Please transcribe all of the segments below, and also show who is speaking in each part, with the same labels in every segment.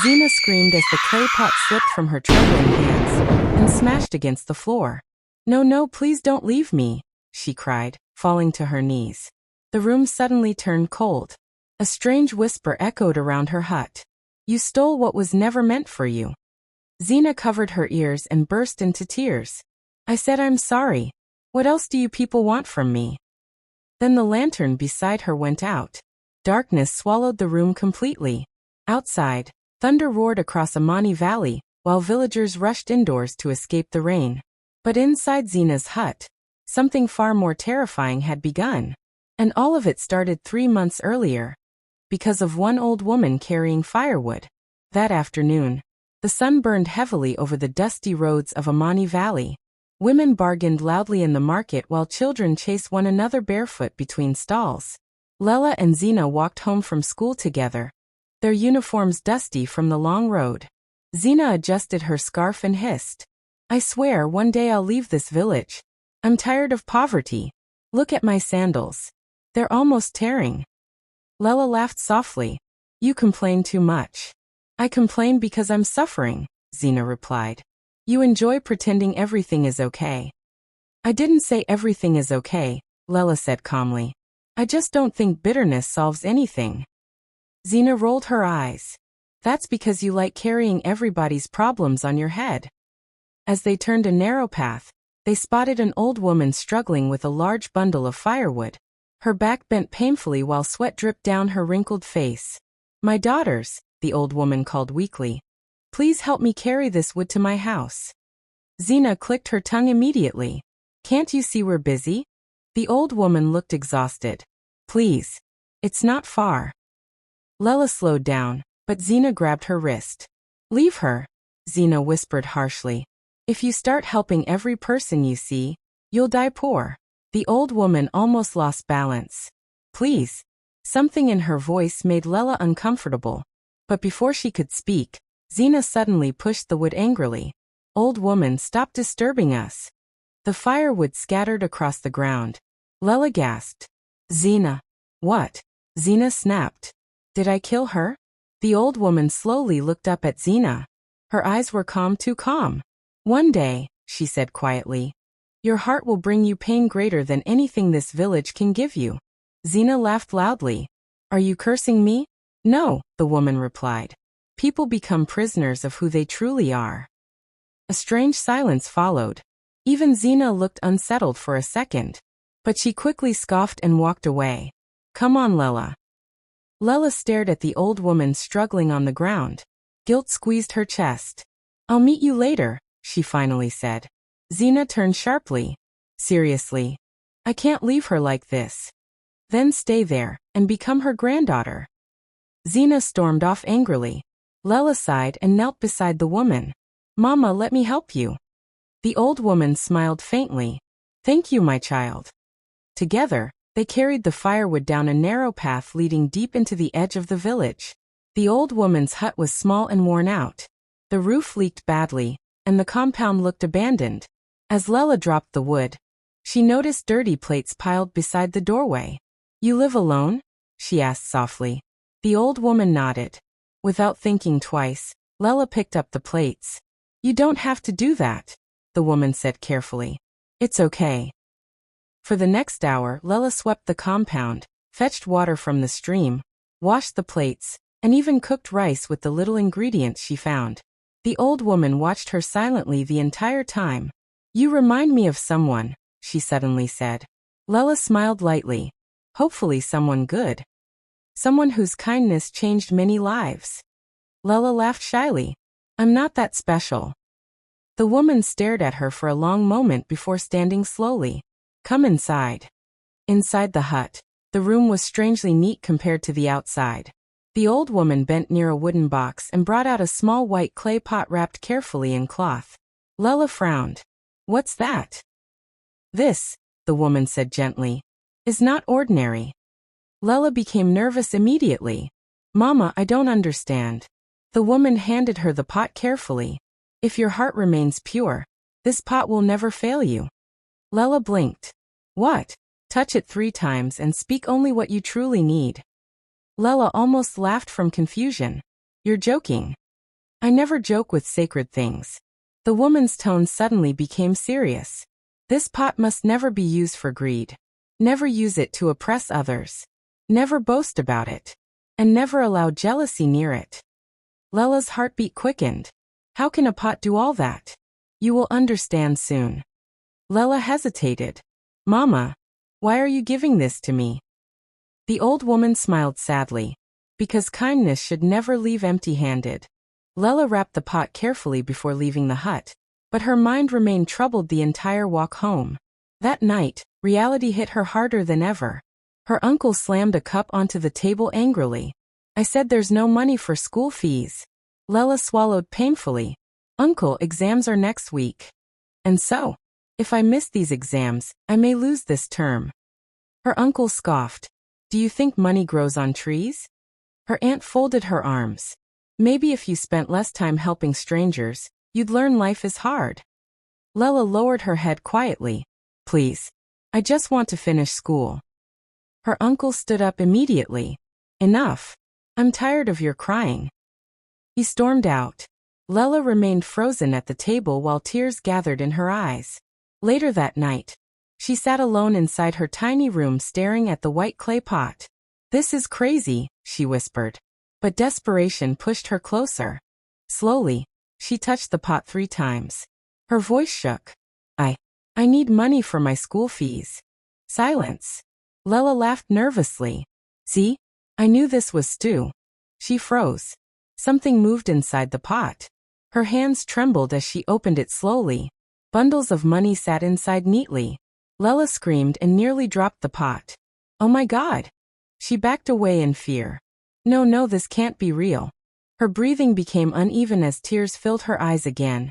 Speaker 1: Zina screamed as the clay pot slipped from her trembling hands and smashed against the floor. "No, no, please don't leave me," she cried, falling to her knees. The room suddenly turned cold. A strange whisper echoed around her hut. "You stole what was never meant for you." Zina covered her ears and burst into tears. "I said I'm sorry. What else do you people want from me?" Then the lantern beside her went out. Darkness swallowed the room completely. Outside, thunder roared across Amani Valley, while villagers rushed indoors to escape the rain. But inside Zina's hut, something far more terrifying had begun. And all of it started 3 months earlier, because of one old woman carrying firewood. That afternoon, the sun burned heavily over the dusty roads of Amani Valley. Women bargained loudly in the market while children chased one another barefoot between stalls. Lela and Zina walked home from school together, their uniforms dusty from the long road. Zina adjusted her scarf and hissed, "I swear one day I'll leave this village. I'm tired of poverty. Look at my sandals. They're almost tearing." Lela laughed softly. "You complain too much." "I complain because I'm suffering," Zina replied. "You enjoy pretending everything is okay." "I didn't say everything is okay," Lela said calmly. "I just don't think bitterness solves anything." Zina rolled her eyes. "That's because you like carrying everybody's problems on your head." As they turned a narrow path, they spotted an old woman struggling with a large bundle of firewood. Her back bent painfully while sweat dripped down her wrinkled face. "My daughters," the old woman called weakly. "Please help me carry this wood to my house." Zina clicked her tongue immediately. "Can't you see we're busy?" The old woman looked exhausted. "Please. It's not far." Lela slowed down, but Zina grabbed her wrist. "Leave her," Zina whispered harshly. "If you start helping every person you see, you'll die poor." The old woman almost lost balance. "Please." Something in her voice made Lela uncomfortable. But before she could speak, Zina suddenly pushed the wood angrily. "Old woman, stop disturbing us." The firewood scattered across the ground. Lela gasped. "Zina." "What?" Zina snapped. "Did I kill her?" The old woman slowly looked up at Zina. Her eyes were calm, too calm. "One day," she said quietly, "your heart will bring you pain greater than anything this village can give you." Zina laughed loudly. "Are you cursing me?" "No," the woman replied. "People become prisoners of who they truly are." A strange silence followed. Even Zina looked unsettled for a second. But she quickly scoffed and walked away. "Come on, Lela." Lela stared at the old woman struggling on the ground. Guilt squeezed her chest. "I'll meet you later," she finally said. Zina turned sharply. "Seriously? I can't leave her like this." "Then stay there, and become her granddaughter." Zina stormed off angrily. Lela sighed and knelt beside the woman. "Mama, let me help you." The old woman smiled faintly. "Thank you, my child." Together, they carried the firewood down a narrow path leading deep into the edge of the village. The old woman's hut was small and worn out. The roof leaked badly, and the compound looked abandoned. As Lela dropped the wood, she noticed dirty plates piled beside the doorway. "You live alone?" she asked softly. The old woman nodded. Without thinking twice, Lela picked up the plates. "You don't have to do that," the woman said carefully. "It's okay." For the next hour, Lela swept the compound, fetched water from the stream, washed the plates, and even cooked rice with the little ingredients she found. The old woman watched her silently the entire time. "You remind me of someone," she suddenly said. Lela smiled lightly. "Hopefully someone good. Someone whose kindness changed many lives." Lela laughed shyly. "I'm not that special." The woman stared at her for a long moment before standing slowly. "Come inside." Inside the hut, the room was strangely neat compared to the outside. The old woman bent near a wooden box and brought out a small white clay pot wrapped carefully in cloth. Lela frowned. "What's that?" "This," the woman said gently, "is not ordinary." Lela became nervous immediately. "Mama, I don't understand." The woman handed her the pot carefully. "If your heart remains pure, this pot will never fail you." Lela blinked. "What?" "Touch it 3 times and speak only what you truly need." Lela almost laughed from confusion. "You're joking." I never joke with sacred things. The woman's tone suddenly became serious. This pot must never be used for greed. Never use it to oppress others. Never boast about it. And never allow jealousy near it. Lela's heartbeat quickened. How can a pot do all that? You will understand soon. Lela hesitated. Mama, why are you giving this to me? The old woman smiled sadly. Because kindness should never leave empty-handed. Lela wrapped the pot carefully before leaving the hut, but her mind remained troubled the entire walk home. That night, reality hit her harder than ever. Her uncle slammed a cup onto the table angrily. I said there's no money for school fees. Lela swallowed painfully. Uncle, exams are next week. And so, if I miss these exams, I may lose this term. Her uncle scoffed. Do you think money grows on trees? Her aunt folded her arms. Maybe if you spent less time helping strangers, you'd learn life is hard. Lela lowered her head quietly. Please. I just want to finish school. Her uncle stood up immediately. Enough. I'm tired of your crying. He stormed out. Lela remained frozen at the table while tears gathered in her eyes. Later that night, she sat alone inside her tiny room staring at the white clay pot. This is crazy, she whispered. But desperation pushed her closer. Slowly, she touched the pot 3 times. Her voice shook. I need money for my school fees. Silence. Lela laughed nervously. See? I knew this was stew. She froze. Something moved inside the pot. Her hands trembled as she opened it slowly. Bundles of money sat inside neatly. Lela screamed and nearly dropped the pot. Oh my God! She backed away in fear. No, this can't be real. Her breathing became uneven as tears filled her eyes again.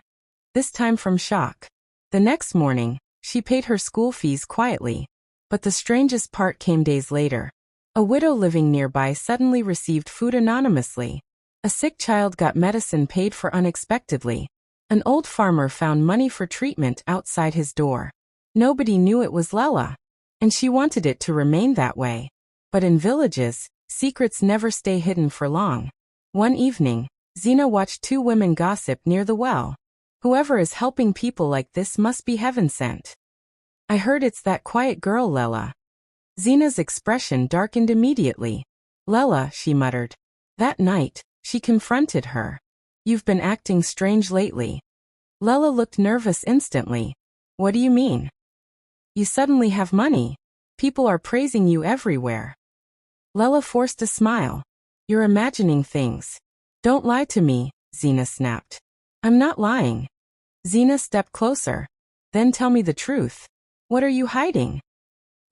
Speaker 1: This time from shock. The next morning, she paid her school fees quietly. But the strangest part came days later. A widow living nearby suddenly received food anonymously. A sick child got medicine paid for unexpectedly. An old farmer found money for treatment outside his door. Nobody knew it was Lela. And she wanted it to remain that way. But in villages, secrets never stay hidden for long. One evening, Zina watched 2 women gossip near the well. Whoever is helping people like this must be heaven sent. I heard it's that quiet girl Lela. Zina's expression darkened immediately. Lela, she muttered. That night, she confronted her. You've been acting strange lately. Lela looked nervous instantly. What do you mean? You suddenly have money. People are praising you everywhere. Lela forced a smile. You're imagining things. Don't lie to me, Zina snapped. I'm not lying. Zina stepped closer. Then tell me the truth. What are you hiding?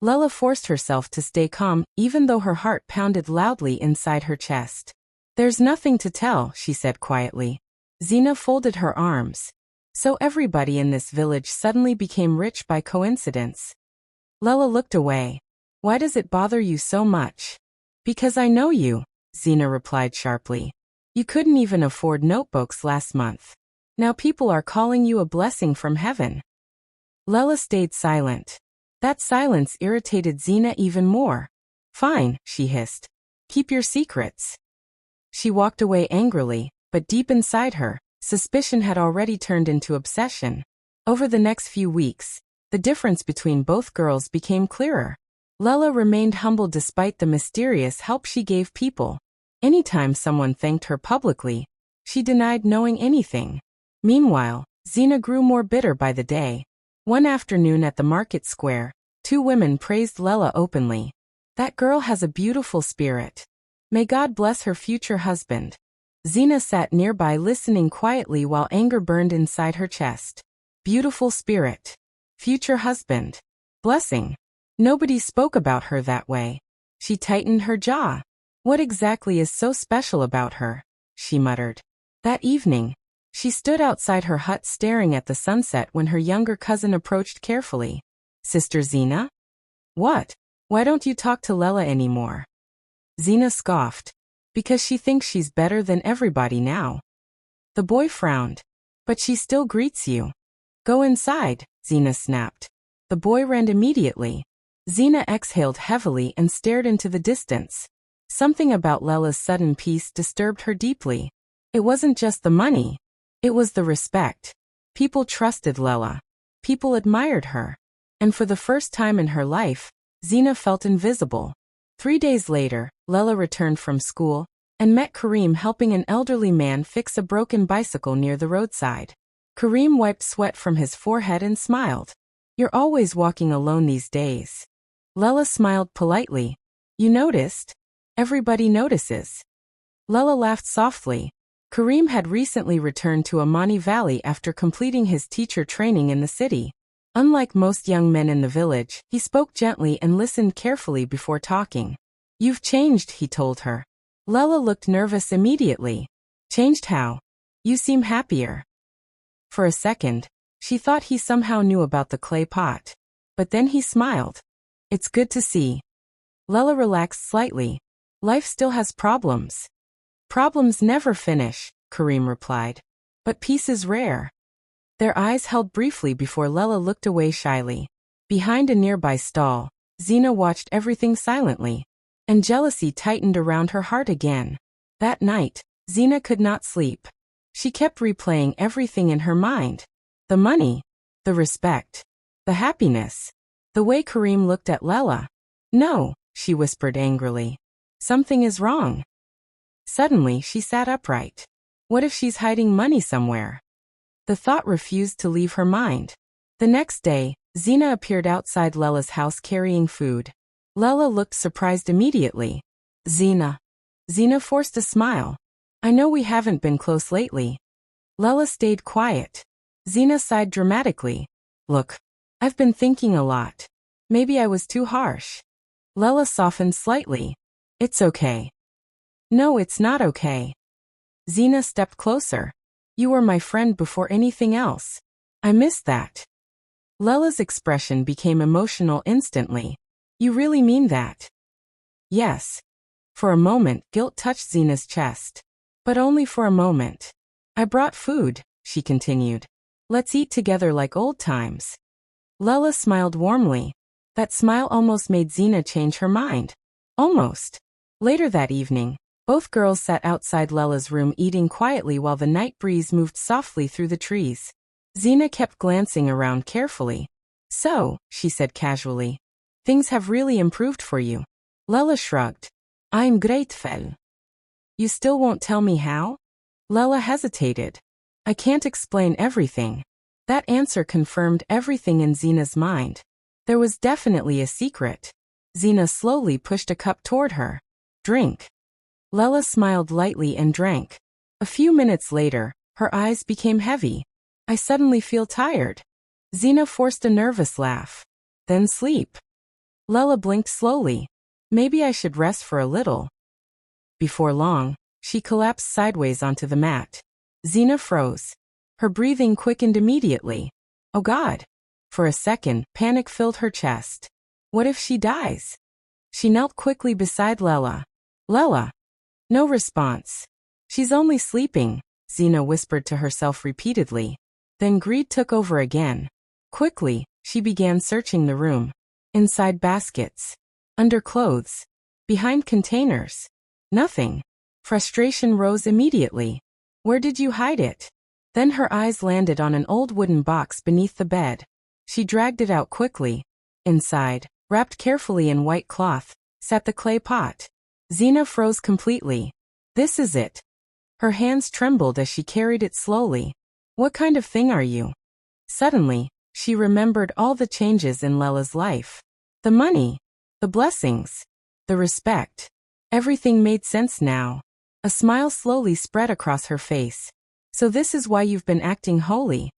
Speaker 1: Lela forced herself to stay calm, even though her heart pounded loudly inside her chest. There's nothing to tell, she said quietly. Zina folded her arms. So everybody in this village suddenly became rich by coincidence. Lela looked away. Why does it bother you so much? Because I know you, Zina replied sharply. You couldn't even afford notebooks last month. Now people are calling you a blessing from heaven. Lela stayed silent. That silence irritated Zina even more. Fine, she hissed. Keep your secrets. She walked away angrily, but deep inside her, suspicion had already turned into obsession. Over the next few weeks, the difference between both girls became clearer. Lela remained humble despite the mysterious help she gave people. Anytime someone thanked her publicly, she denied knowing anything. Meanwhile, Zina grew more bitter by the day. One afternoon at the market square, 2 women praised Lela openly. That girl has a beautiful spirit. May God bless her future husband. Zina sat nearby listening quietly while anger burned inside her chest. Beautiful spirit. Future husband. Blessing. Nobody spoke about her that way. She tightened her jaw. What exactly is so special about her? She muttered. That evening, she stood outside her hut staring at the sunset when her younger cousin approached carefully. Sister Zina? What? Why don't you talk to Lela anymore? Zina scoffed. Because she thinks she's better than everybody now. The boy frowned. But she still greets you. Go inside, Zina snapped. The boy ran immediately. Zina exhaled heavily and stared into the distance. Something about Lela's sudden peace disturbed her deeply. It wasn't just the money. It was the respect. People trusted Lela. People admired her. And for the first time in her life, Zina felt invisible. 3 days later, Lela returned from school and met Karim helping an elderly man fix a broken bicycle near the roadside. Karim wiped sweat from his forehead and smiled. "You're always walking alone these days." Lela smiled politely. "You noticed? Everybody notices." Lela laughed softly. Karim had recently returned to Amani Valley after completing his teacher training in the city. Unlike most young men in the village, he spoke gently and listened carefully before talking. "You've changed," he told her. Lela looked nervous immediately. "Changed how? You seem happier." For a second, she thought he somehow knew about the clay pot. But then he smiled. "It's good to see." Lela relaxed slightly. "Life still has problems." "Problems never finish," Karim replied. "But peace is rare." Their eyes held briefly before Lela looked away shyly. Behind a nearby stall, Zina watched everything silently, and jealousy tightened around her heart again. That night, Zina could not sleep. She kept replaying everything in her mind. The money, the respect, the happiness, the way Karim looked at Lela. "No," she whispered angrily. "Something is wrong." Suddenly, she sat upright. What if she's hiding money somewhere? The thought refused to leave her mind. The next day, Zina appeared outside Lela's house carrying food. Lela looked surprised immediately. "Zina." Zina forced a smile. "I know we haven't been close lately." Lela stayed quiet. Zina sighed dramatically. "Look, I've been thinking a lot. Maybe I was too harsh." Lela softened slightly. "It's okay." "No, it's not okay." Zina stepped closer. "You were my friend before anything else. I miss that." Lela's expression became emotional instantly. "You really mean that?" "Yes." For a moment, guilt touched Zina's chest. But only for a moment. "I brought food," she continued. "Let's eat together like old times." Lela smiled warmly. That smile almost made Zina change her mind. Almost. Later that evening, both girls sat outside Lela's room eating quietly while the night breeze moved softly through the trees. Zina kept glancing around carefully. "So," she said casually, "things have really improved for you." Lela shrugged. "I'm grateful." "You still won't tell me how?" Lela hesitated. "I can't explain everything." That answer confirmed everything in Zina's mind. There was definitely a secret. Zina slowly pushed a cup toward her. "Drink." Lela smiled lightly and drank. A few minutes later, her eyes became heavy. "I suddenly feel tired." Zina forced a nervous laugh. "Then sleep." Lela blinked slowly. "Maybe I should rest for a little." Before long, she collapsed sideways onto the mat. Zina froze. Her breathing quickened immediately. "Oh God!" For a second, panic filled her chest. What if she dies? She knelt quickly beside Lela. "Lela!" No response. "She's only sleeping," Zina whispered to herself repeatedly. Then greed took over again. Quickly, she began searching the room. Inside baskets. Under clothes. Behind containers. Nothing. Frustration rose immediately. "Where did you hide it?" Then her eyes landed on an old wooden box beneath the bed. She dragged it out quickly. Inside, wrapped carefully in white cloth, sat the clay pot. Zina froze completely. "This is it." Her hands trembled as she carried it slowly. "What kind of thing are you?" Suddenly, she remembered all the changes in Lela's life. The money, the blessings, the respect. Everything made sense now. A smile slowly spread across her face. "So this is why you've been acting holy."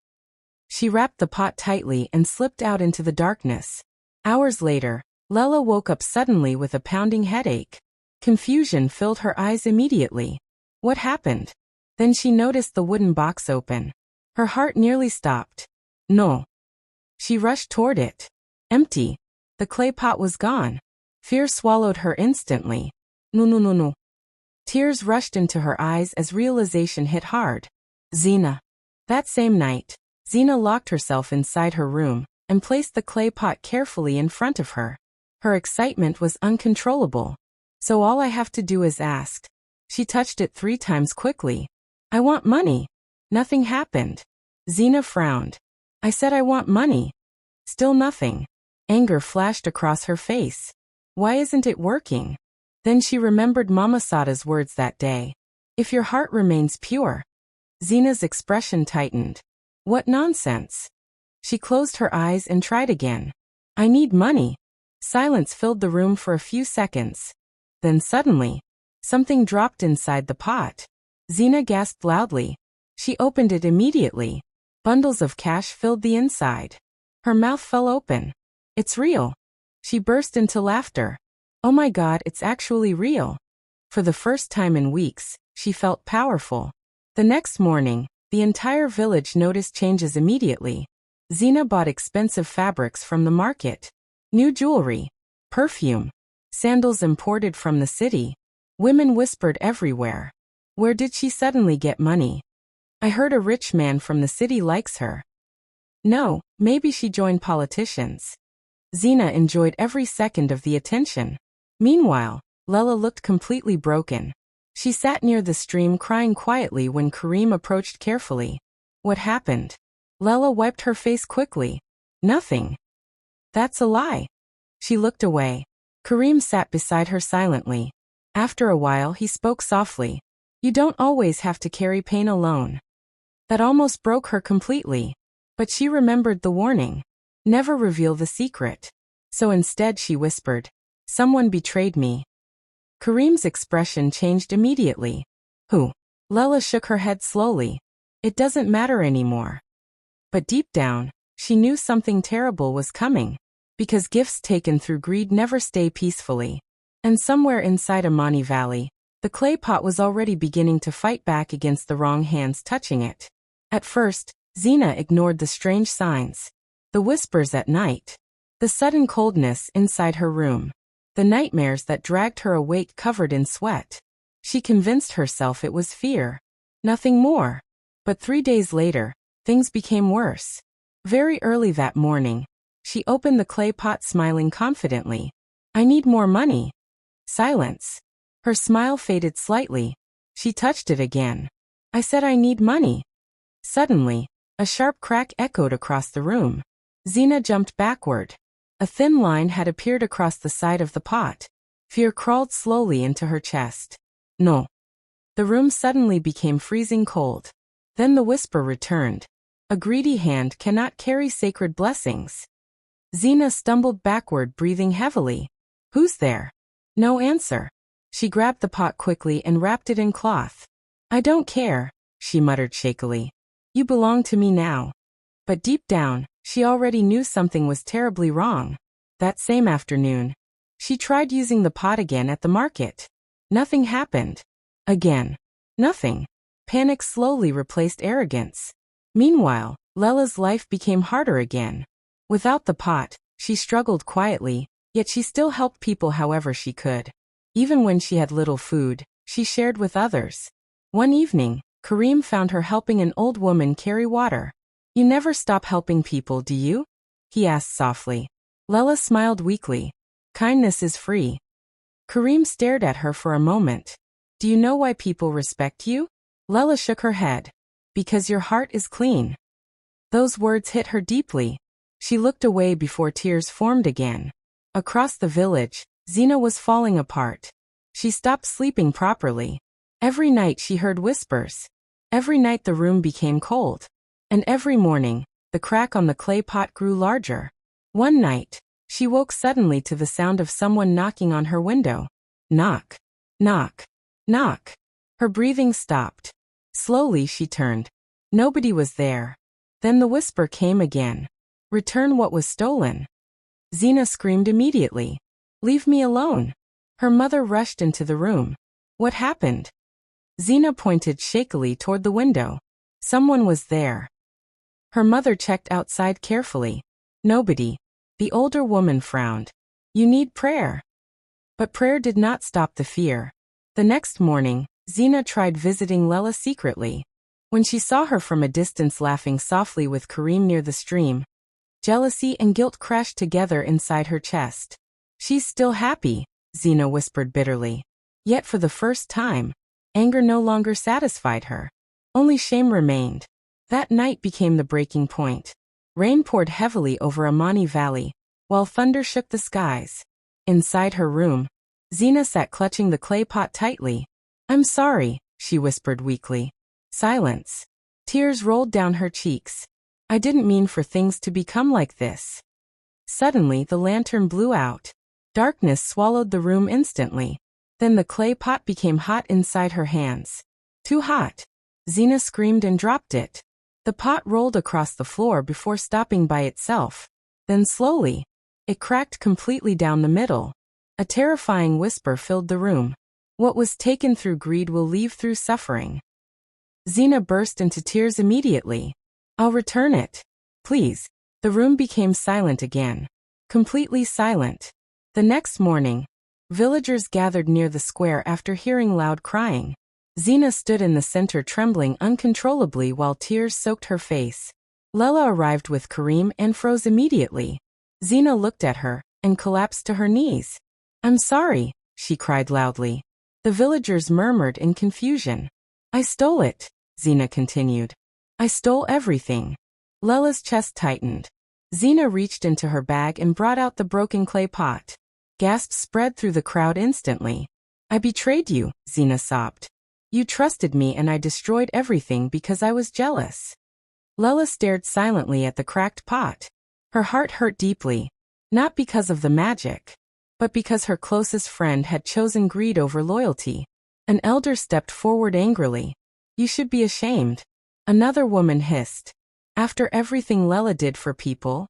Speaker 1: She wrapped the pot tightly and slipped out into the darkness. Hours later, Lela woke up suddenly with a pounding headache. Confusion filled her eyes immediately. What happened? Then she noticed the wooden box open. Her heart nearly stopped. No. She rushed toward it. Empty. The clay pot was gone. Fear swallowed her instantly. No, no, no, no. Tears rushed into her eyes as realization hit hard. Zina. That same night, Zina locked herself inside her room and placed the clay pot carefully in front of her. Her excitement was uncontrollable. "So all I have to do is ask." She touched it 3 times quickly. I want money. Nothing happened. Zina frowned. I said I want money. Still nothing. Anger flashed across her face. Why isn't it working? Then she remembered Mama Sada's words that day. If your heart remains pure. Zina's expression tightened. What nonsense. She closed her eyes and tried again. I need money. Silence filled the room for a few seconds. Then suddenly, something dropped inside the pot. Zina gasped loudly. She opened it immediately. Bundles of cash filled the inside. Her mouth fell open. It's real. She burst into laughter. Oh my God, it's actually real. For the first time in weeks, she felt powerful. The next morning, the entire village noticed changes immediately. Zina bought expensive fabrics from the market. New jewelry, perfume, sandals imported from the city. Women whispered everywhere. Where did she suddenly get money? I heard a rich man from the city likes her. No, maybe she joined politicians. Zina enjoyed every second of the attention. Meanwhile, Lela looked completely broken. She sat near the stream crying quietly when Karim approached carefully. What happened? Lela wiped her face quickly. Nothing. That's a lie. She looked away. Karim sat beside her silently. After a while he spoke softly. You don't always have to carry pain alone. That almost broke her completely. But she remembered the warning. Never reveal the secret. So instead she whispered. Someone betrayed me. Karim's expression changed immediately. Who? Lela shook her head slowly. It doesn't matter anymore. But deep down, she knew something terrible was coming. Because gifts taken through greed never stay peacefully. And somewhere inside Amani Valley, the clay pot was already beginning to fight back against the wrong hands touching it. At first, Zina ignored the strange signs. The whispers at night. The sudden coldness inside her room. The nightmares that dragged her awake covered in sweat. She convinced herself it was fear. Nothing more. But 3 days later, things became worse. Very early that morning, she opened the clay pot smiling confidently. I need more money. Silence. Her smile faded slightly. She touched it again. I said I need money. Suddenly, a sharp crack echoed across the room. Zina jumped backward. A thin line had appeared across the side of the pot. Fear crawled slowly into her chest. No. The room suddenly became freezing cold. Then the whisper returned. A greedy hand cannot carry sacred blessings. Zina stumbled backward, breathing heavily. Who's there? No answer. She grabbed the pot quickly and wrapped it in cloth. I don't care, she muttered shakily. You belong to me now. But deep down, she already knew something was terribly wrong. That same afternoon, she tried using the pot again at the market. Nothing happened. Again. Nothing. Panic slowly replaced arrogance. Meanwhile, Lela's life became harder again. Without the pot, she struggled quietly, yet she still helped people however she could. Even when she had little food, she shared with others. One evening, Karim found her helping an old woman carry water. You never stop helping people, do you? He asked softly. Lela smiled weakly. Kindness is free. Karim stared at her for a moment. Do you know why people respect you? Lela shook her head. Because your heart is clean. Those words hit her deeply. She looked away before tears formed again. Across the village, Zina was falling apart. She stopped sleeping properly. Every night she heard whispers. Every night the room became cold. And every morning, the crack on the clay pot grew larger. One night, she woke suddenly to the sound of someone knocking on her window. Knock. Knock. Knock. Her breathing stopped. Slowly she turned. Nobody was there. Then the whisper came again. Return what was stolen. Zina screamed immediately. Leave me alone. Her mother rushed into the room. What happened? Zina pointed shakily toward the window. Someone was there. Her mother checked outside carefully. Nobody. The older woman frowned. You need prayer. But prayer did not stop the fear. The next morning, Zina tried visiting Lela secretly. When she saw her from a distance laughing softly with Karim near the stream, jealousy and guilt crashed together inside her chest. She's still happy, Zina whispered bitterly. Yet for the first time, anger no longer satisfied her. Only shame remained. That night became the breaking point. Rain poured heavily over Amani Valley, while thunder shook the skies. Inside her room, Zina sat clutching the clay pot tightly. "I'm sorry," she whispered weakly. Silence. Tears rolled down her cheeks. "I didn't mean for things to become like this." Suddenly the lantern blew out. Darkness swallowed the room instantly. Then the clay pot became hot inside her hands. Too hot. Zina screamed and dropped it. The pot rolled across the floor before stopping by itself. Then slowly, it cracked completely down the middle. A terrifying whisper filled the room. "What was taken through greed will leave through suffering." Zina burst into tears immediately. "I'll return it. Please." The room became silent again. Completely silent. The next morning, villagers gathered near the square after hearing loud crying. Zina stood in the center trembling uncontrollably while tears soaked her face. Lela arrived with Karim and froze immediately. Zina looked at her and collapsed to her knees. "I'm sorry," she cried loudly. The villagers murmured in confusion. "I stole it," Zina continued. "I stole everything." Lela's chest tightened. Zina reached into her bag and brought out the broken clay pot. Gasps spread through the crowd instantly. "I betrayed you," Zina sobbed. "You trusted me and I destroyed everything because I was jealous." Lela stared silently at the cracked pot. Her heart hurt deeply, not because of the magic, but because her closest friend had chosen greed over loyalty. An elder stepped forward angrily. "You should be ashamed," another woman hissed. "After everything Lela did for people."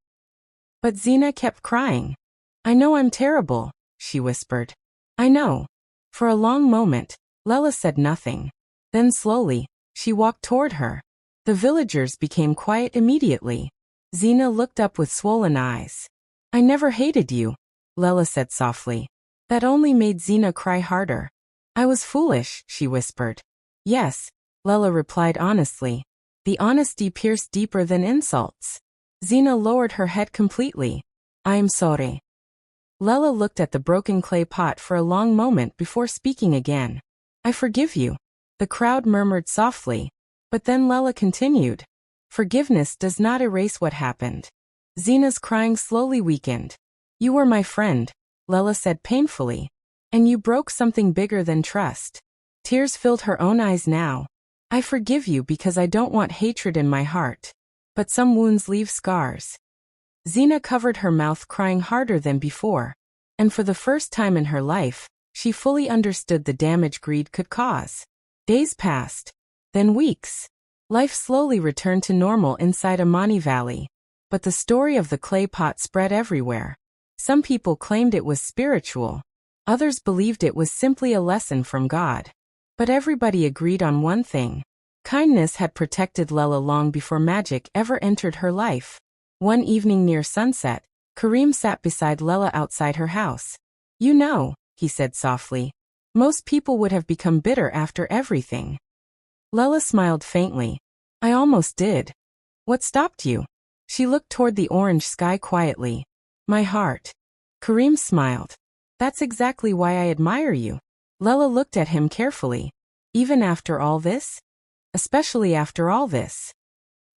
Speaker 1: But Zina kept crying. "I know I'm terrible," she whispered. "I know." For a long moment, Lela said nothing. Then slowly, she walked toward her. The villagers became quiet immediately. Zina looked up with swollen eyes. "I never hated you," Lela said softly. That only made Zina cry harder. "I was foolish," she whispered. "Yes," Lela replied honestly. The honesty pierced deeper than insults. Zina lowered her head completely. "I am sorry." Lela looked at the broken clay pot for a long moment before speaking again. "I forgive you." The crowd murmured softly. But then Lela continued. "Forgiveness does not erase what happened." Zina's crying slowly weakened. "You were my friend," Lela said painfully. "And you broke something bigger than trust." Tears filled her own eyes now. "I forgive you because I don't want hatred in my heart. But some wounds leave scars." Zina covered her mouth, crying harder than before. And for the first time in her life, she fully understood the damage greed could cause. Days passed. Then weeks. Life slowly returned to normal inside Amani Valley. But the story of the clay pot spread everywhere. Some people claimed it was spiritual. Others believed it was simply a lesson from God. But everybody agreed on one thing. Kindness had protected Lela long before magic ever entered her life. One evening near sunset, Karim sat beside Lela outside her house. "You know," he said softly, "most people would have become bitter after everything." Lela smiled faintly. "I almost did." "What stopped you?" She looked toward the orange sky quietly. "My heart." Karim smiled. "That's exactly why I admire you." Lela looked at him carefully. "Even after all this?" "Especially after all this."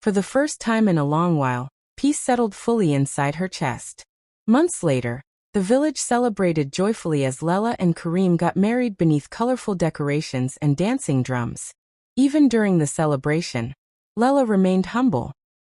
Speaker 1: For the first time in a long while, peace settled fully inside her chest. Months later, the village celebrated joyfully as Lela and Karim got married beneath colorful decorations and dancing drums. Even during the celebration, Lela remained humble.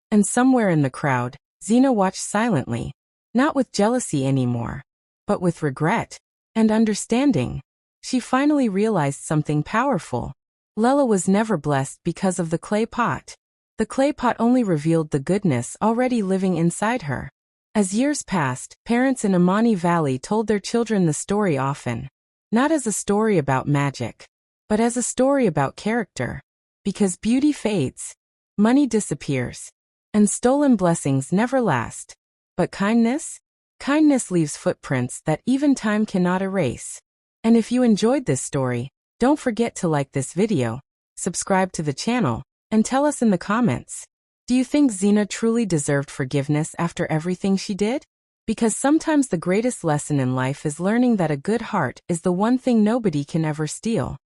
Speaker 1: And somewhere in the crowd, Zina watched silently, not with jealousy anymore, but with regret and understanding. She finally realized something powerful. Lela was never blessed because of the clay pot. The clay pot only revealed the goodness already living inside her. As years passed, parents in Amani Valley told their children the story often. Not as a story about magic, but as a story about character. Because beauty fades, money disappears, and stolen blessings never last. But kindness? Kindness leaves footprints that even time cannot erase. And if you enjoyed this story, don't forget to like this video, subscribe to the channel, and tell us in the comments. Do you think Zina truly deserved forgiveness after everything she did? Because sometimes the greatest lesson in life is learning that a good heart is the one thing nobody can ever steal.